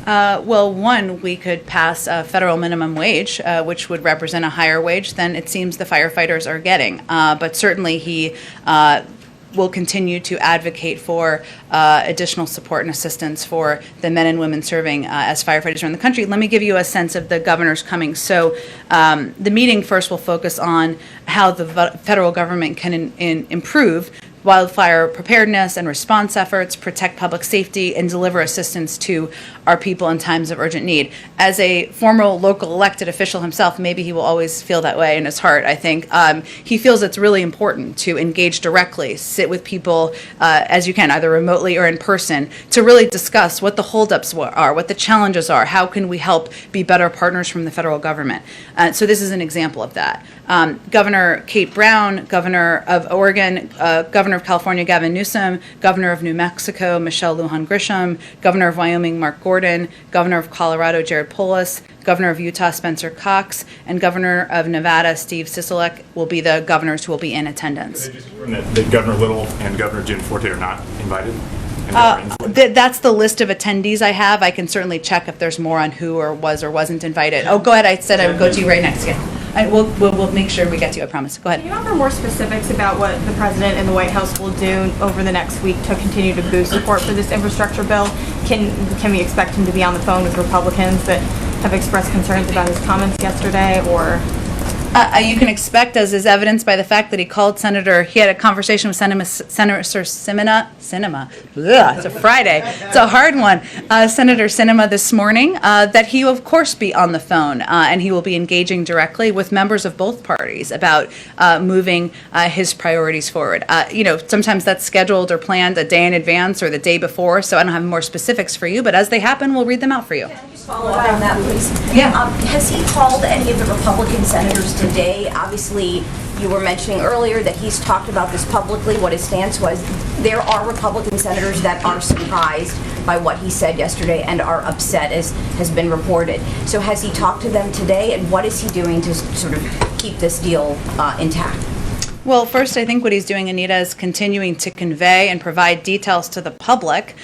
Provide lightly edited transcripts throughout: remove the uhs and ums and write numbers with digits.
Well, one, we could pass a federal minimum wage, which would represent a higher wage than it seems the firefighters are getting. But certainly he will continue to advocate for additional support and assistance for the men and women serving as firefighters around the country. Let me give you a sense of the governor's coming. So the meeting first will focus on how the federal government can improve wildfire preparedness and response efforts, protect public safety, and deliver assistance to our people in times of urgent need. As a former local elected official himself, maybe he will always feel that way in his heart, I think. He feels it's really important to engage directly, sit with people as you can, either remotely or in person, to really discuss what the holdups are, what the challenges are, how can we help be better partners from the federal government. So this is an example of that. Governor Kate Brown, Governor of Oregon, Governor of California Gavin Newsom, Governor of New Mexico Michelle Lujan Grisham, Governor of Wyoming Mark Gordon, Governor of Colorado Jared Polis, Governor of Utah Spencer Cox, and Governor of Nevada Steve Sisolak will be the governors who will be in attendance. Could I just confirm that Governor Little and Governor Jim Forte are not invited? That's the list of attendees I have. I can certainly check if there's more on who or was or wasn't invited. Oh, go ahead. I said I would go to you right next. Yeah. We'll make sure we get to you, I promise. Go ahead. Can you offer more specifics about what the President and the White House will do over the next week to continue to boost support for this infrastructure bill? Can we expect him to be on the phone with Republicans that have expressed concerns about his comments yesterday, or? You can expect, as is evidenced by the fact that he had a conversation with Senator Sinema. Ugh, it's a Friday. It's a hard one. Senator Sinema this morning, that he will, of course, be on the phone, and he will be engaging directly with members of both parties about moving his priorities forward. Sometimes that's scheduled or planned a day in advance or the day before, so I don't have more specifics for you, but as they happen, we'll read them out for you. Can I just follow up on that, please? Yeah. Has he called any of the Republican senators today? Obviously, you were mentioning earlier that he's talked about this publicly, what his stance was. There are Republican senators that are surprised by what he said yesterday and are upset, as has been reported. So has he talked to them today, and what is he doing to sort of keep this deal intact? Well, first, I think what he's doing, Anita, is continuing to convey and provide details to the public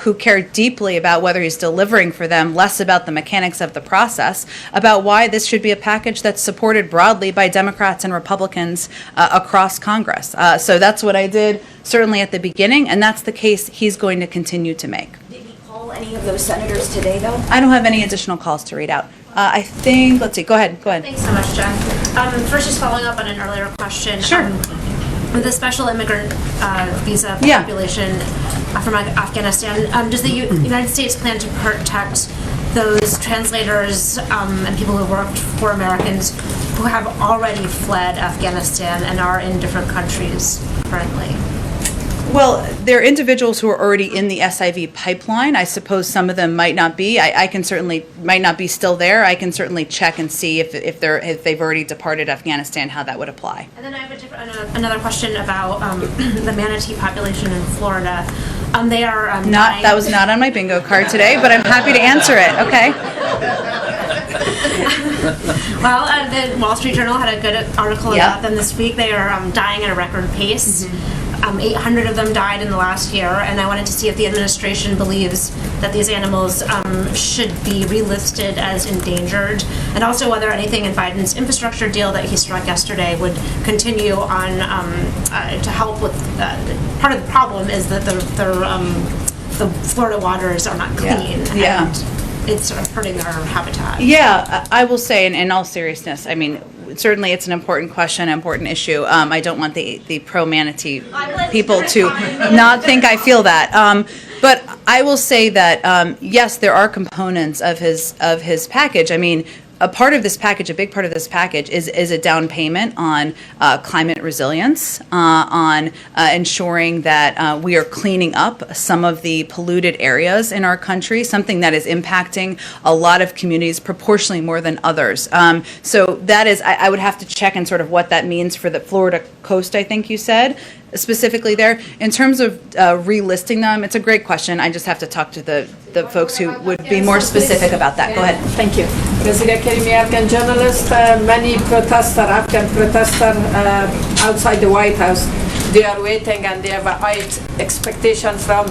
who care deeply about whether he's delivering for them, less about the mechanics of the process, about why this should be a package that's supported broadly by Democrats and Republicans across Congress. So that's what I did, certainly at the beginning, and that's the case he's going to continue to make. Did he call any of those senators today, though? I don't have any additional calls to read out. I think, let's see, go ahead. Thanks so much, Jen. First, just following up on an earlier question. Sure. With the special immigrant visa population from Afghanistan, does the United States plan to protect those translators and people who worked for Americans who have already fled Afghanistan and are in different countries currently? Well, there are individuals who are already in the SIV pipeline. I suppose some of them might not be. I can certainly might not be still there. I can certainly check and see if they've already departed Afghanistan, how that would apply. And then I have another question about the manatee population in Florida. They are not. That was not on my bingo card today, but I'm happy to answer it. Okay. Well, the Wall Street Journal had a good article about them this week. They are dying at a record pace. 800 of them died in the last year, and I wanted to see if the administration believes that these animals should be relisted as endangered, and also whether anything in Biden's infrastructure deal that he struck yesterday would continue on to help with part of the problem is that the Florida waters are not clean. Yeah. And it's sort of hurting their habitat. Yeah, I will say, in all seriousness, I mean, certainly it's an important question, an important issue. I don't want the pro-manatee people to not think I feel that. But I will say that, yes, there are components of his package. I mean, a big part of this package is a down payment on climate resilience, on ensuring that we are cleaning up some of the polluted areas in our country, something that is impacting a lot of communities proportionally more than others. So that is, I would have to check and sort of what that means for the Florida coast, I think you said, specifically there. In terms of relisting them, it's a great question. I just have to talk to the folks who would be more specific about that. Go ahead. Thank you. President Karimi, Afghan journalist, many Afghan protesters outside the White House, they are waiting and they have a high expectation from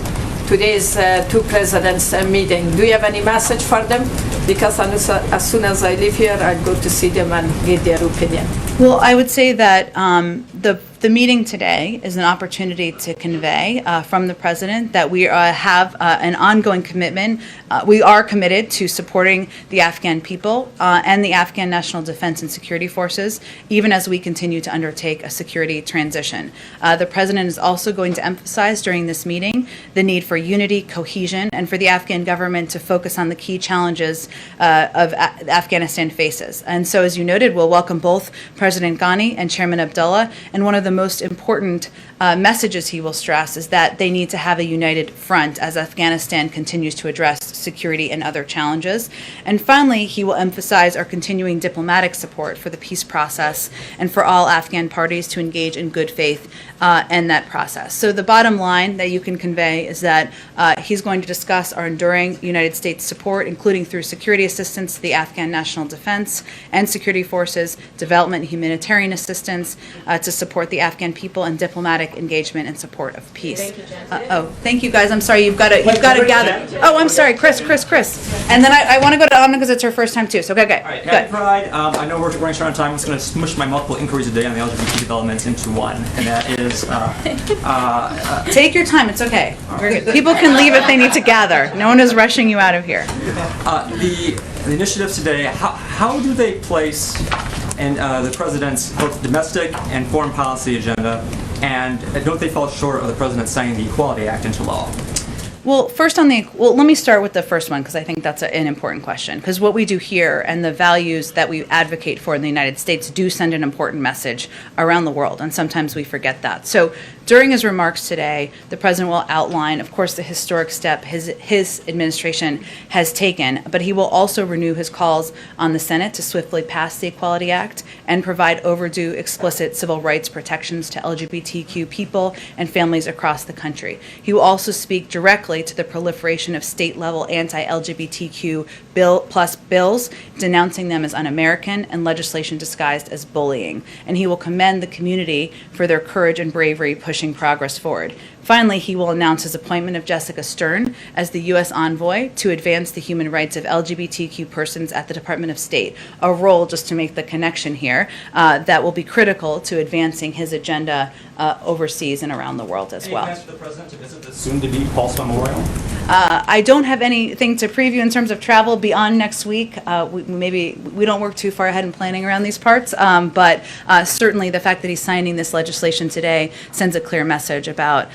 today's two presidents meeting. Do you have any message for them? Because as soon as I leave here, I'll go to see them and get their opinion. Well, I would say that the meeting today is an opportunity to convey from the president that we have an ongoing commitment. We are committed to supporting the Afghan people and the Afghan National Defense and Security Forces, even as we continue to undertake a security transition. The president is also going to emphasize during this meeting the need for unity, cohesion, and for the Afghan government to focus on the key challenges Afghanistan faces. And so, as you noted, we'll welcome both President Ghani and Chairman Abdullah, and one of the most important messages he will stress is that they need to have a united front as Afghanistan continues to address security and other challenges. And finally, he will emphasize our continuing diplomatic support for the peace process and for all Afghan parties to engage in good faith in that process. So the bottom line that you can convey is that he's going to discuss our enduring United States support, including through security assistance to the Afghan National Defense and Security Forces, development and humanitarian assistance to support the Afghan people, and diplomatic engagement in support of peace. Thank you, Jen. Thank you guys. I'm sorry, you've got to gather. Oh, I'm sorry, Chris. And then I want to go to Amna because it's her first time too. So go. All right, happy Pride. I know we're running short on time. I'm just going to smush my multiple inquiries today on the LGBT developments into one, and that is Take your time. It's okay. People can leave if they need to gather. No one is rushing you out of here. the initiatives today. How do they place and the president's both domestic and foreign policy agenda, and don't they fall short of the president signing the Equality Act into law? Well, let me start with the first one because I think that's an important question. Because what we do here and the values that we advocate for in the United States do send an important message around the world, and sometimes we forget that. So during his remarks today, the president will outline, of course, the historic step his administration has taken, but he will also renew his calls on the Senate to swiftly pass the Equality Act and provide overdue explicit civil rights protections to LGBTQ people and families across the country. He will also speak directly to the proliferation of state-level anti-LGBTQ bills, denouncing them as un-American and legislation disguised as bullying. And he will commend the community for their courage and bravery pushing progress forward. Finally, he will announce his appointment of Jessica Stern as the U.S. envoy to advance the human rights of LGBTQ persons at the Department of State, a role, just to make the connection here, that will be critical to advancing his agenda overseas and around the world as well. Any plans for the president to visit the soon-to-be Pulse Memorial? I don't have anything to preview in terms of travel beyond next week. We don't work too far ahead in planning around these parts, but certainly the fact that he's signing this legislation today sends a clear message about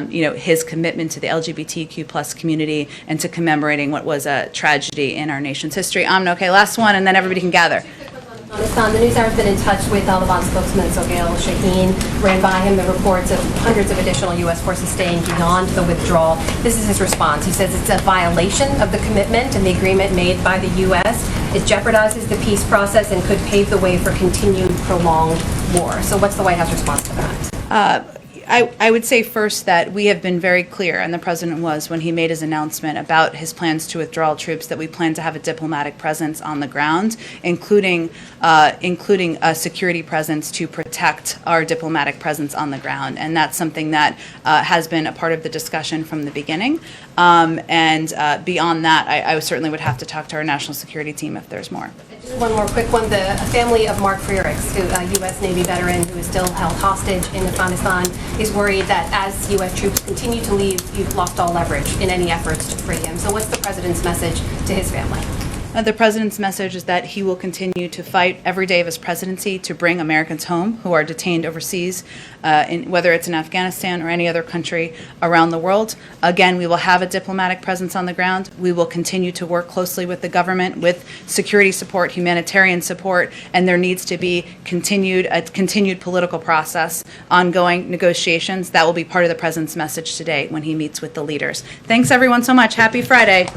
his commitment to the LGBTQ plus community and to commemorating what was a tragedy in our nation's history. Okay, last one, and then everybody can gather. Afghanistan. The News Hour has been in touch with Taliban spokesman Sohail Shaheen. Ran by him the reports of hundreds of additional U.S. forces staying beyond the withdrawal. This is his response. He says it's a violation of the commitment and the agreement made by the U.S. It jeopardizes the peace process and could pave the way for continued prolonged war. So what's the White House response to that? I would say first that we have been very clear, and the president was when he made his announcement about his plans to withdraw troops, that we plan to have a diplomatic presence on the ground, including a security presence to protect our diplomatic presence on the ground. And that's something that has been a part of the discussion from the beginning. And beyond that, I certainly would have to talk to our national security team if there's more. Just one more quick one. The family of Mark Frerichs, a U.S. Navy veteran who is still held hostage in Afghanistan, is worried that as U.S. troops continue to leave, you've lost all leverage in any efforts to free him. So what's the president's message to his family? The president's message is that he will continue to fight every day of his presidency to bring Americans home who are detained overseas, whether it's in Afghanistan or any other country around the world. Again, we will have a diplomatic presence on the ground. We will continue to work closely with the government with security support, humanitarian support, and there needs to be a continued political process, ongoing negotiations. That will be part of the president's message today when he meets with the leaders. Thanks, everyone, so much. Happy Friday.